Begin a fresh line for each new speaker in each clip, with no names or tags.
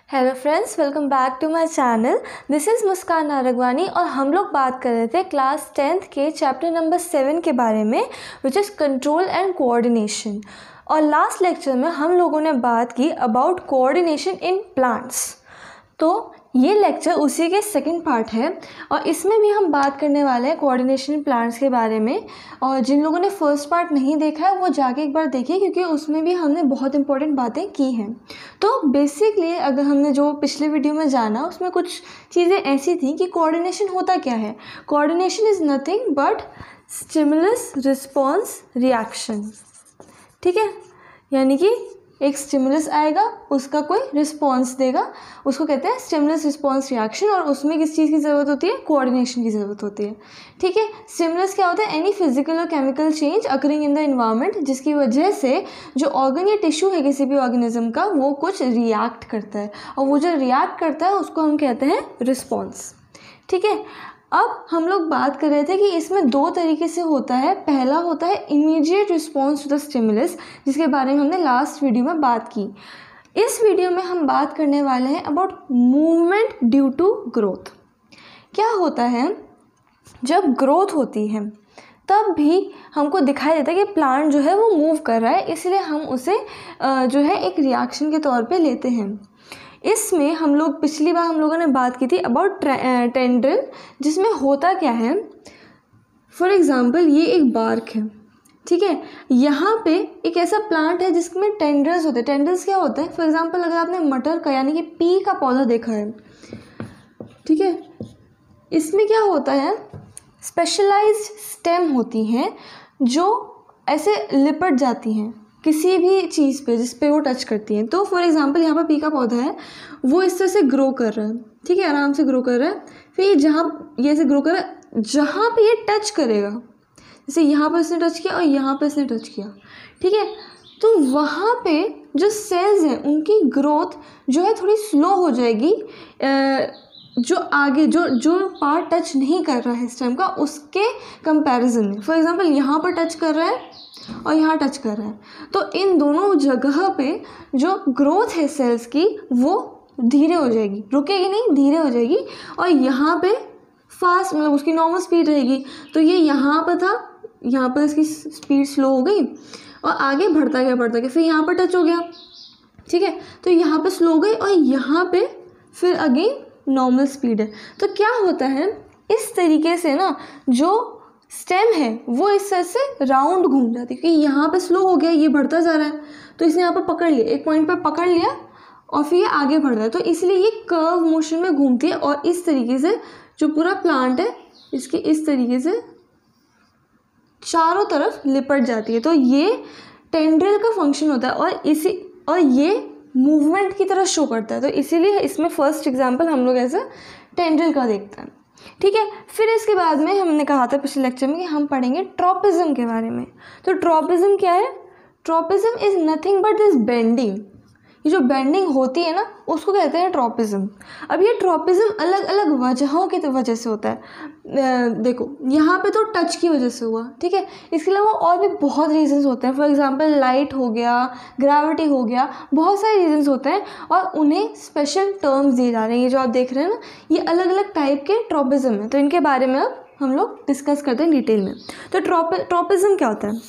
Hello friends, welcome back to my channel. This is Muskan Nargawani और हम लोग बात कर रहे थे क्लास 10th के चैप्टर नंबर 7 के बारे में, which is control and coordination. और लास्ट लेक्चर में हम लोगों ने बात की अबाउट कोऑर्डिनेशन इन प्लांट्स। तो ये लेक्चर उसी के सेकंड पार्ट है और इसमें भी हम बात करने वाले हैं कोऑर्डिनेशन इन प्लांट्स के बारे में। और जिन लोगों ने फर्स्ट पार्ट नहीं देखा है वो जाके एक बार देखिए, क्योंकि उसमें भी हमने बहुत इंपॉर्टेंट बातें की हैं। तो बेसिकली अगर हमने जो पिछले वीडियो में जाना उसमें कुछ चीज़ें ऐसी थी कि कोऑर्डिनेशन होता क्या है। Coordination is nothing but stimulus response reaction. ठीक है, यानी कि एक स्टिमुलस आएगा, उसका कोई रिस्पॉन्स देगा, उसको कहते हैं स्टिमुलस रिस्पॉन्स रिएक्शन। और उसमें किस चीज़ की ज़रूरत होती है? कोऑर्डिनेशन की ज़रूरत होती है। ठीक है, स्टिमुलस क्या होता है? एनी फिजिकल और chemical change occurring in the environment, जिसकी वजह से जो ऑर्गन या टिश्यू है किसी भी ऑर्गेनिज्म का वो कुछ रिएक्ट करता है, और वो जो रिएक्ट करता है उसको हम कहते हैं रिस्पॉन्स। ठीक है, अब हम लोग बात कर रहे थे कि इसमें दो तरीके से होता है। पहला होता है immediate response to the stimulus, जिसके बारे में हमने लास्ट वीडियो में बात की। इस वीडियो में हम बात करने वाले हैं about movement due to growth. क्या होता है, जब ग्रोथ होती है तब भी हमको दिखाई देता है कि प्लांट जो है वो मूव कर रहा है, इसलिए हम उसे जो है एक रिएक्शन के तौर पे लेते हैं। इसमें हम लोग पिछली बार हम लोगों ने बात की थी अबाउट टेंड्रिल, जिसमें होता क्या है। फॉर एग्जांपल ये एक बार्क है, ठीक है, यहाँ पे एक ऐसा प्लांट है जिसमें टेंड्रिल्स होते हैं। टेंड्रिल्स क्या होते हैं? फॉर एग्जांपल अगर आपने मटर का यानी कि पी का पौधा देखा है, ठीक है, इसमें क्या होता है, स्पेशलाइज्ड स्टेम होती हैं जो ऐसे लिपट जाती हैं किसी भी चीज़ पे जिस पे वो टच करती हैं। तो फॉर एग्जांपल यहाँ पर पी का पौधा है, वो इस तरह से ग्रो कर रहा है, ठीक है, आराम से ग्रो कर रहा है। फिर ये जहाँ ये ऐसे ग्रो कर रहा है, जहाँ पे ये टच करेगा, जैसे यहाँ पर इसने टच किया और यहाँ पे इसने टच किया, ठीक है, तो वहाँ पे जो सेल्स हैं उनकी ग्रोथ जो है थोड़ी स्लो हो जाएगी। जो आगे जो पार्ट टच नहीं कर रहा है स्टेम का, उसके कंपैरिजन में। फॉर एग्जांपल यहाँ पर टच कर रहा है और यहाँ टच कर रहा है, तो इन दोनों जगह पे जो ग्रोथ है सेल्स की वो धीरे हो जाएगी, रुकेगी नहीं, धीरे हो जाएगी। और यहाँ पे फास्ट, मतलब उसकी नॉर्मल स्पीड रहेगी। तो ये यहाँ पर था, यहाँ पर इसकी स्पीड स्लो हो गई और आगे बढ़ता गया, फिर यहाँ पर टच हो गया, ठीक है, तो यहाँ पे स्लो हो गई और यहाँ पे फिर अगेन नॉर्मल स्पीड है। तो क्या होता है, इस तरीके से ना जो स्टेम है वो इस तरह से राउंड घूम जाती है, क्योंकि यहाँ पे स्लो हो गया, ये बढ़ता जा रहा है, तो इसने यहाँ पर पकड़ लिया, एक पॉइंट पर पकड़ लिया और फिर ये आगे बढ़ रहा है, तो इसलिए ये कर्व मोशन में घूमती है। और इस तरीके से जो पूरा प्लांट है इसके इस तरीके से चारों तरफ लिपट जाती है। तो ये टेंड्रिल का फंक्शन होता है और ये मूवमेंट की तरह शो करता है। तो इसीलिए इसमें फर्स्ट एग्जाम्पल हम लोग ऐसा टेंड्रिल का देखते हैं, ठीक है। फिर इसके बाद में हमने कहा था पिछले लेक्चर में कि हम पढ़ेंगे ट्रॉपिज्म के बारे में। तो ट्रॉपिज्म क्या है? Tropism is nothing but this bending. ये जो बेंडिंग होती है ना, उसको कहते हैं ट्रॉपिज्म। अब ये ट्रॉपिज्म अलग अलग वजहों की वजह से होता है। देखो यहाँ पे तो टच की वजह से हुआ, ठीक है, इसके अलावा और भी बहुत रीजंस होते हैं। फॉर एग्जांपल लाइट हो गया, ग्रेविटी हो गया, बहुत सारे रीजंस होते हैं और उन्हें स्पेशल टर्म्स दिए जा रहे हैं। ये जो आप देख रहे हैं ना, ये अलग अलग टाइप के ट्रॉपिज्म हैं। तो इनके बारे में अब हम लोग डिस्कस करते हैं डिटेल में। तो ट्रॉपिज्म क्या होता है?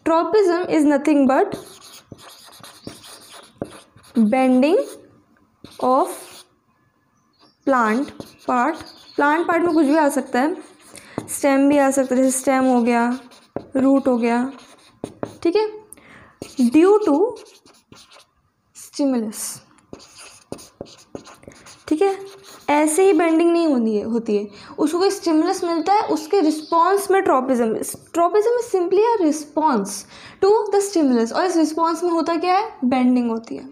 Tropism is nothing but bending of plant part में कुछ भी आ सकता है, स्टेम भी आ सकता है, जैसे स्टेम हो गया, रूट हो गया, ठीक है, ड्यू टू स्टिमुलस, ठीक है। ऐसे ही बेंडिंग नहीं होती है, उसको कोई स्टिमुलस मिलता है, उसके रिस्पॉन्स में tropism is simply a response to the stimulus. और इस रिस्पॉन्स में होता क्या है? बेंडिंग होती है,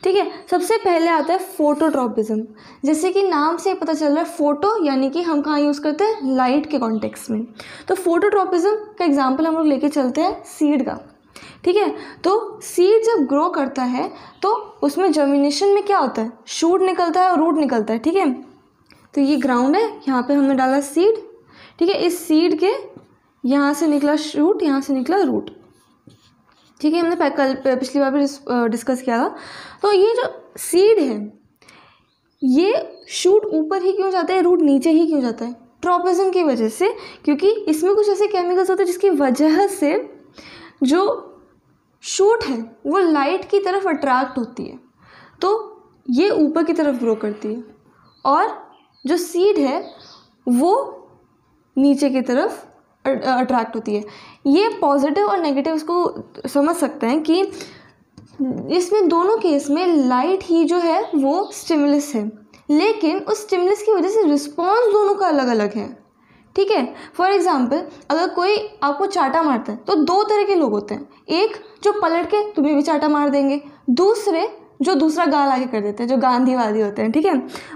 ठीक है। सबसे पहले आता है फोटोट्रॉपिज्म। जैसे कि नाम से पता चल रहा है, फोटो यानी कि हम कहाँ यूज़ करते हैं? लाइट के कॉन्टेक्स्ट में। तो फोटोट्रॉपिज्म का एग्जाम्पल हम लोग लेके चलते हैं सीड का, ठीक है। तो सीड जब ग्रो करता है तो उसमें जर्मिनेशन में क्या होता है? शूट निकलता है और रूट निकलता है, ठीक है। तो ये ग्राउंड है, यहाँ पे हमने डाला सीड, ठीक है। इस सीड के यहाँ से निकला शूट, यहाँ से निकला रूट, ठीक है, हमने पिछली बार भी डिस्कस किया था। तो ये जो सीड है ये शूट ऊपर ही क्यों जाता है, रूट नीचे ही क्यों जाता है? ट्रॉपिज्म की वजह से, क्योंकि इसमें कुछ ऐसे केमिकल्स होते हैं जिसकी वजह से जो शूट है वो लाइट की तरफ अट्रैक्ट होती है, तो ये ऊपर की तरफ ग्रो करती है, और जो सीड है वो नीचे की तरफ अट्रैक्ट होती है। ये पॉजिटिव और नेगेटिव इसको समझ सकते हैं कि इसमें दोनों केस में लाइट ही जो है वो स्टिमुलस है, लेकिन उस स्टिमुलस की वजह से रिस्पॉन्स दोनों का अलग अलग है। ठीक है, फॉर एग्जाम्पल अगर कोई आपको चाटा मारता है तो दो तरह के लोग होते हैं, एक जो पलट के तुम्हें भी चाटा मार देंगे, दूसरे जो दूसरा गाल आगे कर देते हैं, जो गांधीवादी होते हैं। ठीक है,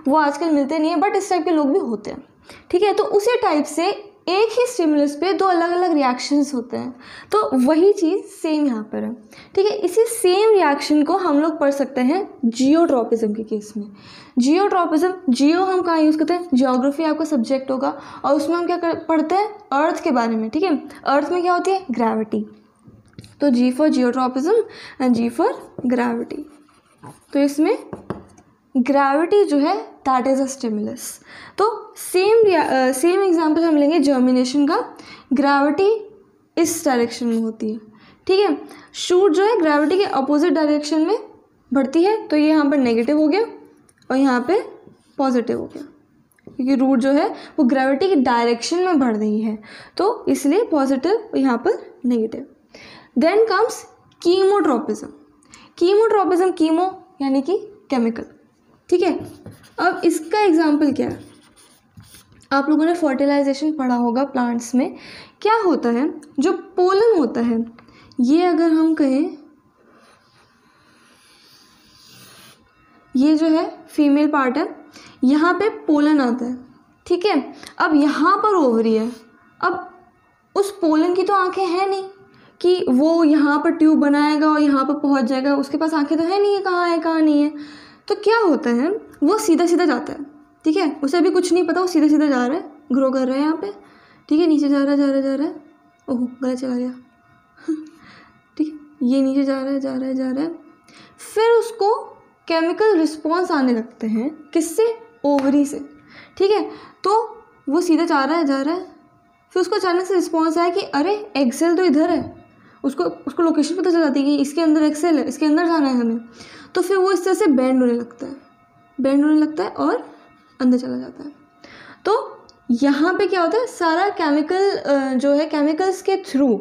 वो आजकल मिलते नहीं है, बट इस टाइप के लोग भी होते हैं। ठीक है, तो उसी टाइप से एक ही स्टिमुलस पे दो अलग अलग रिएक्शंस होते हैं, तो वही चीज़ सेम यहाँ पर है। ठीक है, इसी सेम रिएक्शन को हम लोग पढ़ सकते हैं जियोट्रॉपिज्म के केस में। जियोट्रॉपिज्म, जियो हम कहाँ यूज़ करते हैं? जियोग्राफी आपका सब्जेक्ट होगा, और उसमें हम क्या पढ़ते हैं? अर्थ के बारे में। ठीक है, अर्थ में क्या होती है? ग्रेविटी। तो G for geotropism and G for gravity. तो इसमें ग्रेविटी जो है दैट इज़ अ स्टिमुलस। तो सेम एग्जांपल हम लेंगे जर्मिनेशन का। ग्रेविटी इस डायरेक्शन में होती है। ठीक है, शूट जो है ग्रेविटी के अपोजिट डायरेक्शन में बढ़ती है, तो ये यहाँ पर नेगेटिव हो गया और यहाँ पे पॉजिटिव हो गया, क्योंकि रूट जो है वो ग्रेविटी की डायरेक्शन में बढ़ रही है, तो इसलिए पॉजिटिव और यहाँ पर negative. Then comes chemotropism. Chemotropism, chemo यानी कि केमिकल। ठीक है, अब इसका एग्जाम्पल क्या है? आप लोगों ने फर्टिलाइजेशन पढ़ा होगा प्लांट्स में। क्या होता है, जो पोलन होता है, ये अगर हम कहें ये जो है फीमेल पार्ट है, यहाँ पे पोलन आता है। ठीक है, अब यहाँ पर ओवरी है। अब उस पोलन की तो आंखें हैं नहीं कि वो यहाँ पर ट्यूब बनाएगा और यहाँ पर पहुँच जाएगा, उसके पास आंखें तो है नहीं है कहाँ नहीं है। तो क्या होता है, वो सीधा सीधा जाता है। ठीक है, उसे अभी कुछ नहीं पता, वो सीधा सीधा जा रहा है, ग्रो कर रहा है यहाँ पे। ठीक है, नीचे जा रहा है, ओह गलत चला गया। ठीक है, ये नीचे जा रहा है। फिर उसको केमिकल रिस्पॉन्स आने लगते हैं, किससे? ओवरी से। ठीक है, तो वो सीधा जा रहा है, फिर उसको अचानक से रिस्पॉन्स आया कि अरे एग सेल तो इधर है। उसको लोकेशन पता चल जाती है कि इसके अंदर एग सेल है, इसके अंदर जाना है हमें। तो फिर वो इस तरह से बेंड होने लगता है और अंदर चला जाता है। तो यहाँ पे क्या होता है, सारा केमिकल जो है, केमिकल्स के थ्रू,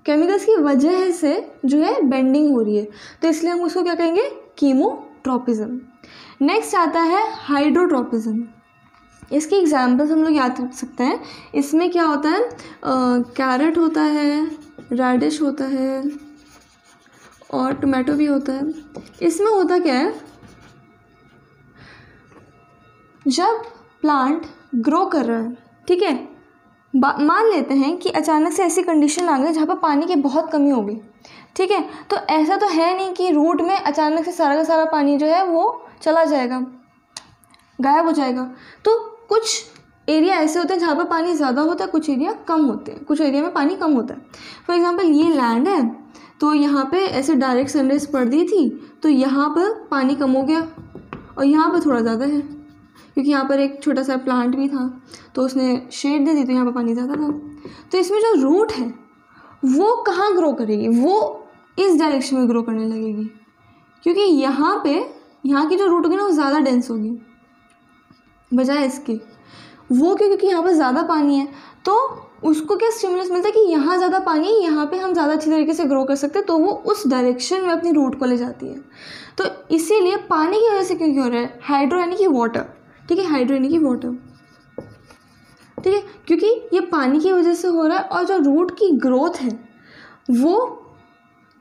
केमिकल्स की वजह से जो है बेंडिंग हो रही है, तो इसलिए हम उसको क्या कहेंगे? कीमोट्रॉपिज्म। नेक्स्ट आता है हाइड्रोट्रॉपिज्म। इसके एग्जाम्पल्स हम लोग याद रख सकते हैं। इसमें क्या होता है, कैरेट होता है, रेडिश होता है और टोमेटो भी होता है। इसमें होता क्या है, जब प्लांट ग्रो कर रहा है, ठीक है, मान लेते हैं कि अचानक से ऐसी कंडीशन आ गई जहाँ पर पानी की बहुत कमी हो गई। ठीक है, तो ऐसा तो है नहीं कि रूट में अचानक से सारा का सारा पानी जो है वो चला जाएगा, गायब हो जाएगा। तो कुछ एरिया ऐसे होते हैं जहाँ पर पानी ज़्यादा होता है, कुछ एरिया कम होते हैं, कुछ एरिया में पानी कम होता है। फॉर एग्जांपल ये लैंड है, तो यहाँ पे ऐसे डायरेक्ट सनराइज पड़ दी थी, तो यहाँ पर पानी कम हो गया और यहाँ पर थोड़ा ज़्यादा है, क्योंकि यहाँ पर एक छोटा सा प्लांट भी था, तो उसने शेड दे दी, तो यहाँ पर पानी ज़्यादा था। तो इसमें जो रूट है वो कहाँ ग्रो करेगी? वो इस डायरेक्शन में ग्रो करने लगेगी, क्योंकि यहाँ की जो रूट होगी ना वो ज़्यादा डेंस होगी बजाय इसके। वो क्योंकि यहाँ पर ज़्यादा पानी है, तो उसको क्या स्टिमुलस मिलता है कि यहाँ ज़्यादा पानी है, यहाँ पे हम ज़्यादा अच्छी तरीके से ग्रो कर सकते हैं, तो वो उस डायरेक्शन में अपनी रूट को ले जाती है। तो इसीलिए पानी की वजह से क्योंकि हो रहा है, हाइड्रो यानी कि वाटर। ठीक है, हाइड्रो यानी कि वाटर। ठीक है, क्योंकि ये पानी की वजह से हो रहा है, और जो रूट की ग्रोथ है वो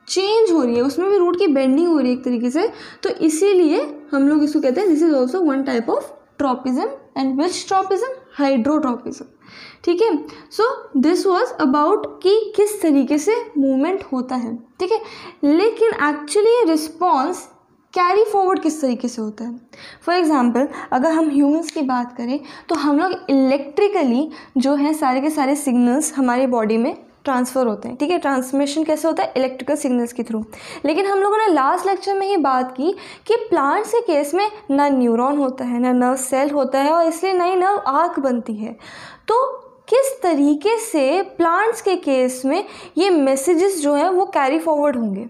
चेंज हो रही है, उसमें भी रूट की बेंडिंग हो रही है एक तरीके से। तो इसीलिए हम लोग इसको कहते हैं this is also one type of tropism. And which tropism? Hydrotropism. ठीक है, सो दिस वाज अबाउट कि किस तरीके से मूवमेंट होता है। ठीक है, लेकिन एक्चुअली रिस्पॉन्स कैरी फॉरवर्ड किस तरीके से होता है। फॉर एग्जांपल अगर हम ह्यूमंस की बात करें, तो हम लोग इलेक्ट्रिकली जो है सारे के सारे सिग्नल्स हमारी बॉडी में ट्रांसफ़र होते हैं, ठीक है। ट्रांसमिशन कैसे होता है? इलेक्ट्रिकल सिग्नल्स के थ्रू। लेकिन हम लोगों ने लास्ट लेक्चर में ही बात की कि प्लांट्स के केस में ना न्यूरॉन होता है, ना नर्व सेल होता है, और इसलिए ना ही नर्व आर्क बनती है। तो किस तरीके से प्लांट्स के केस में ये मैसेजेस जो हैं वो कैरी फॉरवर्ड होंगे,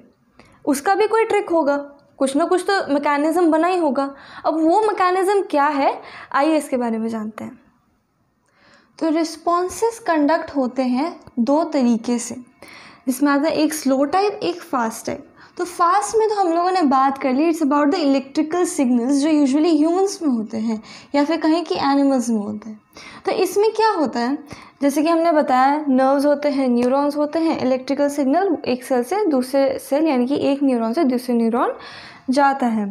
उसका भी कोई ट्रिक होगा, कुछ ना कुछ तो मैकेनिज़्म बना ही होगा। अब वो मैकेनिज़्म क्या है, आइए इसके बारे में जानते हैं। तो रिस्पॉन्सेस कंडक्ट होते हैं दो तरीके से, जिसमें आता है एक स्लो टाइप, एक फास्ट टाइप। तो फास्ट में तो हम लोगों ने बात कर ली, it's about the electrical signals जो यूजुअली ह्यूमंस में होते हैं या फिर कहीं कि एनिमल्स में होते हैं। तो इसमें क्या होता है, जैसे कि हमने बताया नर्व्स होते हैं, न्यूरॉन्स होते हैं, इलेक्ट्रिकल सिग्नल एक सेल से दूसरे सेल यानी कि एक न्यूरॉन से दूसरे न्यूरॉन जाता है।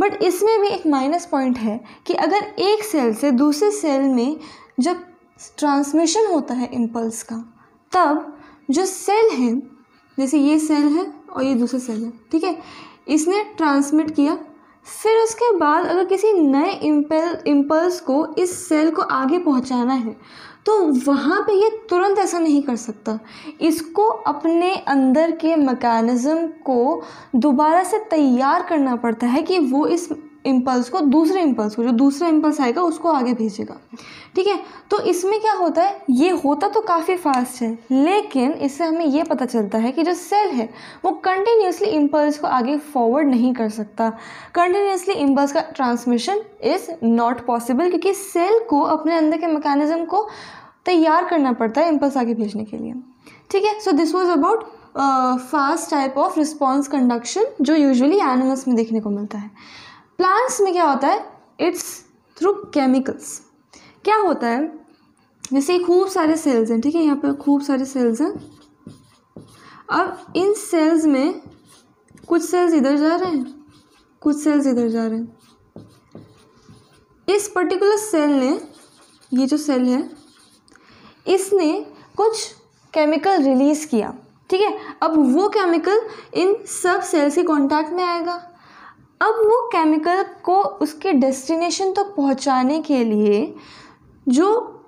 बट इसमें भी एक माइनस पॉइंट है कि अगर एक सेल से दूसरे सेल में जब ट्रांसमिशन होता है इम्पल्स का, तब जो सेल है, जैसे ये सेल है और ये दूसरा सेल है, ठीक है, इसने ट्रांसमिट किया, फिर उसके बाद अगर किसी नए इम्पल्स को इस सेल को आगे पहुंचाना है तो वहाँ पे ये तुरंत ऐसा नहीं कर सकता। इसको अपने अंदर के मैकेनिज़्म को दोबारा से तैयार करना पड़ता है कि वो इस इम्पल्स को दूसरे इम्पल्स को, जो दूसरा इम्पल्स आएगा उसको आगे भेजेगा, ठीक है। तो इसमें क्या होता है, ये होता तो काफ़ी फास्ट है, लेकिन इससे हमें ये पता चलता है कि जो सेल है वो कंटिन्यूसली इम्पल्स को आगे फॉरवर्ड नहीं कर सकता। कंटिन्यूसली इम्पल्स का ट्रांसमिशन इज़ नॉट पॉसिबल, क्योंकि सेल को अपने अंदर के मैकेनिज़्म को तैयार करना पड़ता है इम्पल्स आगे भेजने के लिए, ठीक है। So this was about fast type of response conduction जो यूजुअली एनिमल्स में देखने को मिलता है। प्लांट्स में क्या होता है, इट्स थ्रू केमिकल्स। क्या होता है, जैसे खूब सारे सेल्स हैं, ठीक है, यहाँ पे खूब सारे सेल्स हैं। अब इन सेल्स में कुछ सेल्स इधर जा रहे हैं, कुछ सेल्स इधर जा रहे हैं। इस पर्टिकुलर सेल ने, ये जो सेल है, इसने कुछ केमिकल रिलीज़ किया, ठीक है। अब वो केमिकल इन सब सेल्स के कांटेक्ट में आएगा। अब वो केमिकल को उसके डेस्टिनेशन तक पहुंचाने के लिए जो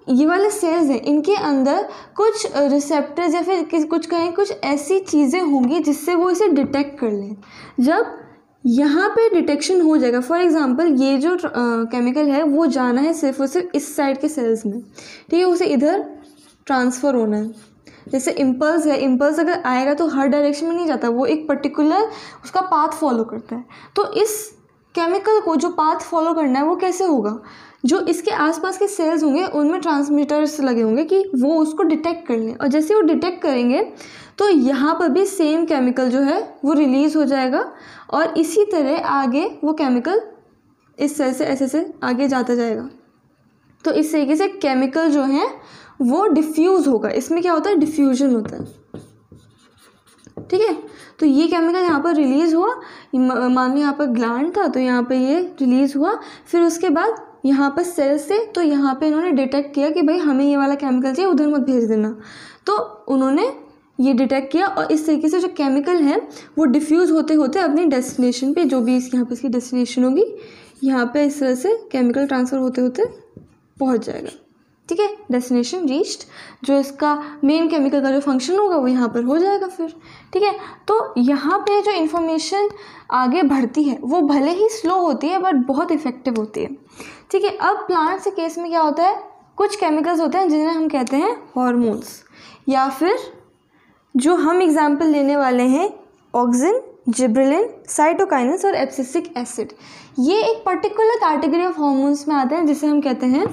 ये वाले सेल्स हैं, इनके अंदर कुछ रिसेप्टर्स या फिर कुछ कहीं कुछ ऐसी चीज़ें होंगी जिससे वो इसे डिटेक्ट कर लें। जब यहाँ पे डिटेक्शन हो जाएगा, फॉर एग्जांपल ये जो केमिकल है वो जाना है सिर्फ और सिर्फ इस साइड के सेल्स में, ठीक है, उसे इधर ट्रांसफ़र होना है। जैसे इम्पल्स है, इम्पल्स अगर आएगा तो हर डायरेक्शन में नहीं जाता, वो एक पर्टिकुलर उसका पाथ फॉलो करता है। तो इस केमिकल को जो पाथ फॉलो करना है वो कैसे होगा, जो इसके आसपास के सेल्स होंगे उनमें ट्रांसमीटर्स लगे होंगे कि वो उसको डिटेक्ट कर लें, और जैसे वो डिटेक्ट करेंगे तो यहाँ पर भी सेम केमिकल जो है वो रिलीज़ हो जाएगा, और इसी तरह आगे वो केमिकल इस सेल से ऐसे से आगे जाता जाएगा। तो इस तरीके से केमिकल जो है वो डिफ्यूज़ होगा। इसमें क्या होता है, डिफ्यूजन होता है, ठीक है। तो ये केमिकल यहाँ पर रिलीज़ हुआ, मान लो यहाँ पर ग्लैंड था तो यहाँ पे ये रिलीज़ हुआ, फिर उसके बाद यहाँ पर सेल से, तो यहाँ पे इन्होंने डिटेक्ट किया कि भाई हमें ये वाला केमिकल चाहिए, उधर मत भेज देना। तो उन्होंने ये डिटेक्ट किया, और इस तरीके से जो केमिकल है वो डिफ्यूज़ होते होते अपनी डेस्टिनेशन पे, जो भी यहाँ पे इसकी डेस्टिनेशन होगी, यहाँ पे इस तरह से केमिकल ट्रांसफ़र होते होते पहुँच जाएगा, ठीक है। डेस्टिनेशन रीच्ड, जो इसका मेन केमिकल का जो फंक्शन होगा वो यहाँ पर हो जाएगा फिर, ठीक है। तो यहाँ पे जो इन्फॉर्मेशन आगे बढ़ती है वो भले ही स्लो होती है बट बहुत इफ़ेक्टिव होती है, ठीक है। अब प्लांट्स के केस में क्या होता है, कुछ केमिकल्स होते हैं जिन्हें हम कहते हैं हार्मोन्स, या फिर जो हम एग्जाम्पल लेने वाले हैं ऑक्सिन, जिब्रेलिन, साइटोकाइनेस और एब्सिसिक एसिड। ये एक पर्टिकुलर कैटेगरी ऑफ हार्मोन्स में आते हैं जिसे हम कहते हैं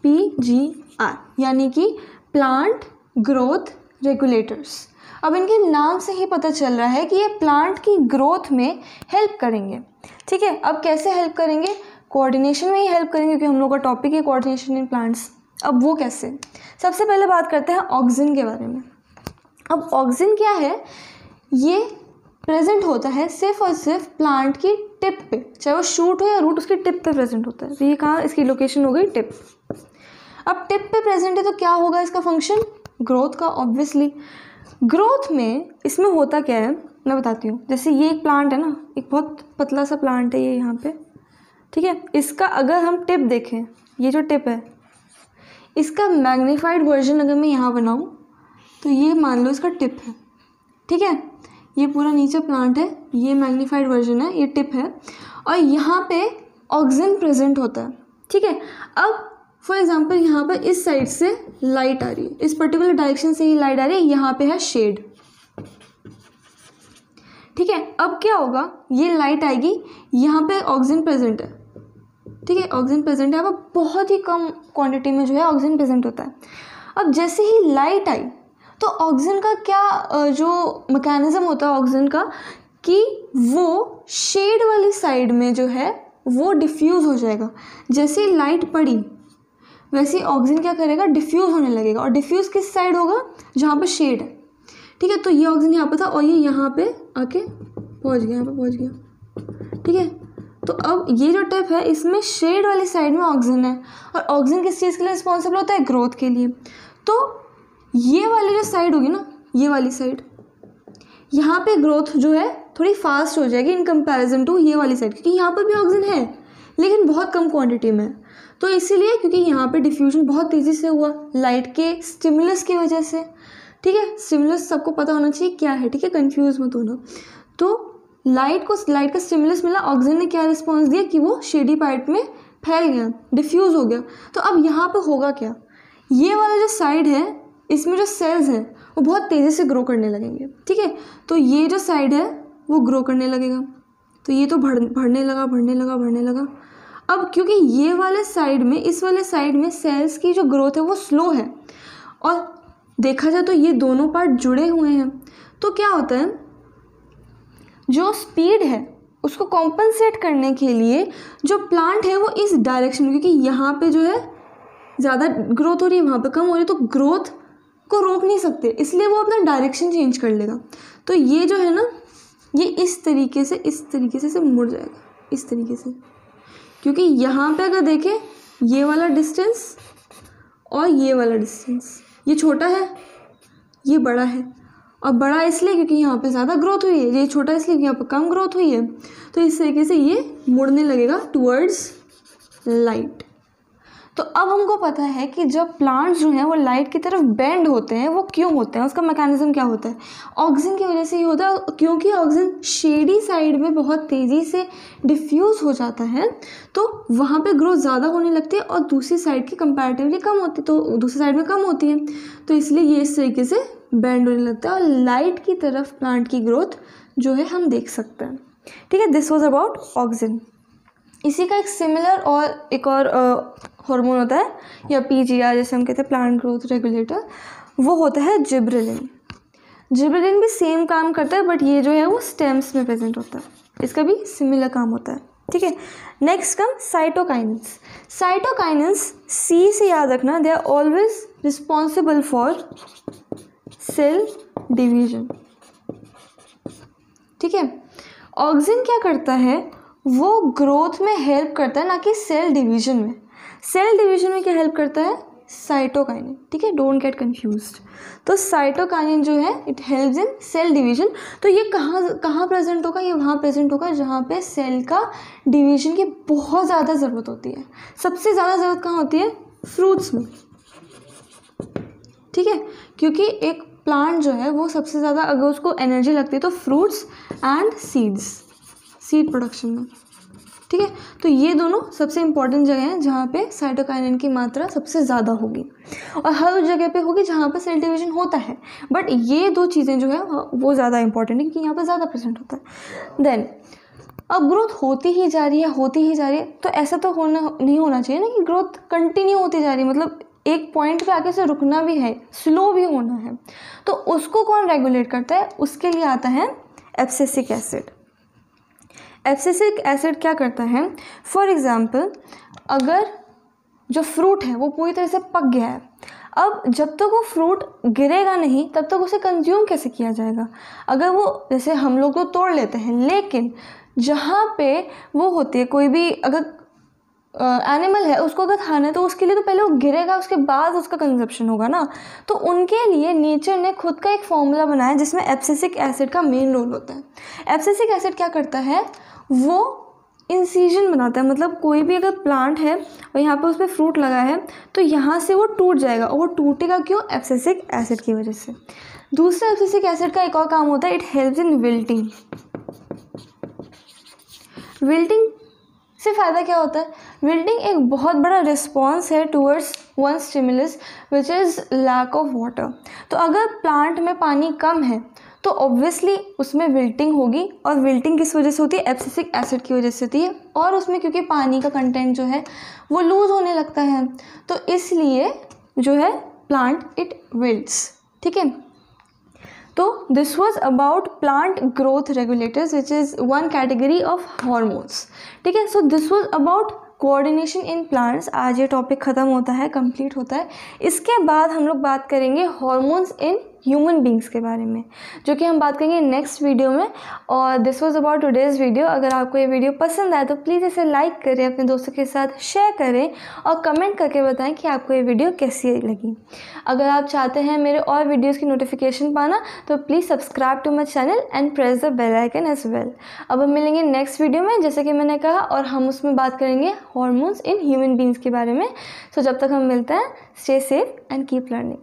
PGR, यानी कि प्लांट ग्रोथ रेगुलेटर्स। अब इनके नाम से ही पता चल रहा है कि ये प्लांट की ग्रोथ में हेल्प करेंगे, ठीक है। अब कैसे हेल्प करेंगे, कोऑर्डिनेशन में ही हेल्प करेंगे, क्योंकि हम लोग का टॉपिक है कोऑर्डिनेशन इन प्लांट्स। अब वो कैसे, सबसे पहले बात करते हैं ऑक्सिन के बारे में। अब ऑक्सिन क्या है, ये प्रेजेंट होता है सिर्फ और सिर्फ प्लांट की टिप पे, चाहे वो शूट हो या रूट, उसकी टिप पे प्रेजेंट होता है। तो ये कहाँ, इसकी लोकेशन हो गई टिप। अब टिप पे प्रेजेंट है तो क्या होगा इसका फंक्शन, ग्रोथ का। ऑब्वियसली ग्रोथ में इसमें होता क्या है मैं बताती हूँ। जैसे ये एक प्लांट है ना, एक बहुत पतला सा प्लांट है ये यहाँ पे, ठीक है। इसका अगर हम टिप देखें, ये जो टिप है इसका मैग्नीफाइड वर्जन अगर मैं यहाँ बनाऊँ तो ये मान लो इसका टिप है, ठीक है। ये पूरा नीचे प्लांट है, ये मैग्नीफाइड वर्जन है, ये टिप है, और यहाँ पे ऑक्सीजन प्रेजेंट होता है, ठीक है। अब फॉर एग्जांपल यहाँ पर इस साइड से लाइट आ रही है, इस पर्टिकुलर डायरेक्शन से ही लाइट आ रही है, यहाँ पे है शेड, ठीक है। अब क्या होगा, ये लाइट आएगी, यहाँ पे ऑक्सीजन प्रेजेंट है, ठीक है, ऑक्सीजन प्रेजेंट है। अब बहुत ही कम क्वांटिटी में जो है ऑक्सीजन प्रेजेंट होता है। अब जैसे ही लाइट आई तो ऑक्सीजन का क्या जो मैकेनिज्म होता है ऑक्सीजन का, कि वो शेड वाली साइड में जो है वो डिफ्यूज़ हो जाएगा। जैसे ही लाइट पड़ी वैसे ऑक्सीजन क्या करेगा, डिफ्यूज़ होने लगेगा। और डिफ्यूज़ किस साइड होगा, जहाँ पर शेड है, ठीक है। तो ये ऑक्सीजन यहाँ पर था और ये यहाँ पे आके पहुँच गया, यहाँ पे पहुँच गया, ठीक है। तो अब ये जो टिप है इसमें शेड वाली साइड में ऑक्सीजन है, और ऑक्सीजन किस चीज़ के लिए रिस्पॉन्सिबल होता है, ग्रोथ के लिए। तो ये वाली जो साइड होगी ना, ये वाली साइड, यहाँ पे ग्रोथ जो है थोड़ी फास्ट हो जाएगी इन कंपैरिजन टू ये वाली साइड, क्योंकि यहाँ पर भी ऑक्सीजन है लेकिन बहुत कम क्वांटिटी में। तो इसीलिए क्योंकि यहाँ पे डिफ्यूजन बहुत तेज़ी से हुआ लाइट के स्टिमुलस की वजह से, ठीक है। स्टिमुलस सबको पता होना चाहिए क्या है, ठीक है, कंफ्यूज मत होना। तो लाइट का स्टिमुलस मिला, ऑक्सीजन ने क्या रिस्पॉन्स दिया कि वो शेडी पार्ट में फैल गया, डिफ्यूज़ हो गया। तो अब यहाँ पे होगा क्या, ये वाला जो साइड है इसमें जो सेल्स हैं वो बहुत तेज़ी से ग्रो करने लगेंगे, ठीक है। तो ये जो साइड है वो ग्रो करने लगेगा, तो ये तो बढ़ने लगा। अब क्योंकि ये वाले साइड में, इस वाले साइड में सेल्स की जो ग्रोथ है वो स्लो है, और देखा जाए तो ये दोनों पार्ट जुड़े हुए हैं, तो क्या होता है, जो स्पीड है उसको कॉम्पनसेट करने के लिए जो प्लांट है वो इस डायरेक्शन में, क्योंकि यहाँ पे जो है ज़्यादा ग्रोथ हो रही है, वहाँ पे कम हो रही है, तो ग्रोथ को रोक नहीं सकते, इसलिए वो अपना डायरेक्शन चेंज कर लेगा। तो ये जो है ना, ये इस तरीके से मुड़ जाएगा, इस तरीके से, क्योंकि यहाँ पे अगर देखें ये वाला डिस्टेंस और ये वाला डिस्टेंस, ये छोटा है, ये बड़ा है, और बड़ा इसलिए क्योंकि यहाँ पे ज़्यादा ग्रोथ हुई है, ये छोटा इसलिए क्योंकि यहाँ पे कम ग्रोथ हुई है। तो इस तरीके से ये मुड़ने लगेगा टुवर्ड्स लाइट। तो अब हमको पता है कि जब प्लांट्स जो हैं वो लाइट की तरफ बेंड होते हैं, वो क्यों होते हैं, उसका मैकेनिज्म क्या होता है, ऑक्सीजन की वजह से ही होता है। क्योंकि ऑक्सीजन शेडी साइड में बहुत तेज़ी से डिफ्यूज़ हो जाता है, तो वहाँ पे ग्रोथ ज़्यादा होने लगती है, और दूसरी साइड की कंपैरेटिवली कम होती है, तो दूसरी साइड में कम होती है, तो इसलिए ये इस तरीके से बेंड होने लगता है, और लाइट की तरफ प्लांट की ग्रोथ जो है हम देख सकते हैं, ठीक है। This was about oxygen. इसी का एक सिमिलर और एक और हार्मोन होता है, या पीजीआर जैसे हम कहते हैं, प्लांट ग्रोथ रेगुलेटर, वो होता है जिबरेलिन। जिबरेलिन भी सेम काम करता है, बट ये जो है वो स्टेम्स में प्रेजेंट होता है, इसका भी सिमिलर काम होता है, ठीक है। Next come cytokinins. Cytokinins C से याद रखना, they are always responsible for cell division, ठीक है। ऑक्सीजन क्या करता है, वो ग्रोथ में हेल्प करता है, ना कि सेल डिवीजन में। सेल डिवीजन में क्या हेल्प करता है, साइटोकाइनिन, ठीक है, डोंट गेट कंफ्यूज्ड। तो साइटोकाइनिन जो है it helps in cell division. तो ये कहाँ प्रेजेंट होगा, ये वहाँ प्रेजेंट होगा जहाँ पे सेल का डिवीजन की बहुत ज़्यादा ज़रूरत होती है। सबसे ज़्यादा ज़रूरत कहाँ होती है, फ्रूट्स में, ठीक है, क्योंकि एक प्लांट जो है वो सबसे ज़्यादा अगर उसको एनर्जी लगती है तो फ्रूट्स एंड सीड प्रोडक्शन में, ठीक है। तो ये दोनों सबसे इंपॉर्टेंट जगह हैं जहाँ पे साइटोकाइनिन की मात्रा सबसे ज़्यादा होगी, और हर उस जगह पे होगी जहाँ पे सेल डिवीजन होता है, बट ये दो चीज़ें जो है वो ज़्यादा इंपॉर्टेंट है क्योंकि यहाँ पे ज़्यादा प्रेजेंट होता है। देन अब ग्रोथ होती ही जा रही है, तो ऐसा तो नहीं होना चाहिए ना कि ग्रोथ कंटिन्यू होती जा रही है, मतलब एक पॉइंट पे आके से रुकना भी है, स्लो भी होना है। तो उसको कौन रेगुलेट करता है, उसके लिए आता है एब्सिसिक एसिड। एब्सिसिक एसिड क्या करता है, फॉर एग्जांपल अगर जो फ्रूट है वो पूरी तरह से पक गया है, अब जब तक वो फ्रूट गिरेगा नहीं तब तक उसे कंज्यूम कैसे किया जाएगा। अगर वो जैसे हम लोग तो तोड़ लेते हैं, लेकिन जहाँ पे वो होती है कोई भी अगर एनिमल है उसको अगर खाना है तो उसके लिए तो पहले वो गिरेगा, उसके बाद उसका कंजप्शन होगा ना। तो उनके लिए नेचर ने खुद का एक फॉर्मूला बनाया जिसमें एब्सिसिक एसिड का मेन रोल होता है। एब्सिसिक एसिड क्या करता है, वो इंसीजन बनाता है, मतलब कोई भी अगर प्लांट है और यहाँ पे उस पर फ्रूट लगा है तो यहाँ से वो टूट जाएगा, और वो टूटेगा क्यों? एब्सिसिक एसिड की वजह से। दूसरा एब्सिसिक एसिड का एक और काम होता है, it helps in wilting. Wilting से फ़ायदा क्या होता है? विल्टिंग एक बहुत बड़ा रिस्पॉन्स है towards one stimulus which is lack of water. तो अगर प्लांट में पानी कम है तो ऑब्वियसली उसमें विल्टिंग होगी, और विल्टिंग किस वजह से होती है? एब्सिसिक एसिड की वजह से होती है, और उसमें क्योंकि पानी का कंटेंट जो है वो लूज़ होने लगता है, तो इसलिए जो है प्लांट इट विल्ट्स। ठीक है, तो this was about plant growth regulators which is one category of hormones. ठीक है, so this was about coordination in plants. आज ये टॉपिक ख़त्म होता है, कंप्लीट होता है। इसके बाद हम लोग बात करेंगे हॉर्मोन्स इन ह्यूमन बींग्स के बारे में, जो कि हम बात करेंगे नेक्स्ट वीडियो में। और this was about today's video. अगर आपको ये वीडियो पसंद आए तो प्लीज़ इसे लाइक करें, अपने दोस्तों के साथ शेयर करें, और कमेंट करके बताएं कि आपको ये वीडियो कैसी लगी। अगर आप चाहते हैं मेरे और वीडियोज़ की नोटिफिकेशन पाना तो please subscribe to my channel and press the bell icon as well. अब हम मिलेंगे नेक्स्ट वीडियो में, जैसे कि मैंने कहा, और हम उसमें बात करेंगे हॉर्मोन्स इन ह्यूमन बींग्स के बारे में। सो जब तक हम मिलते हैं, stay safe and keep learning.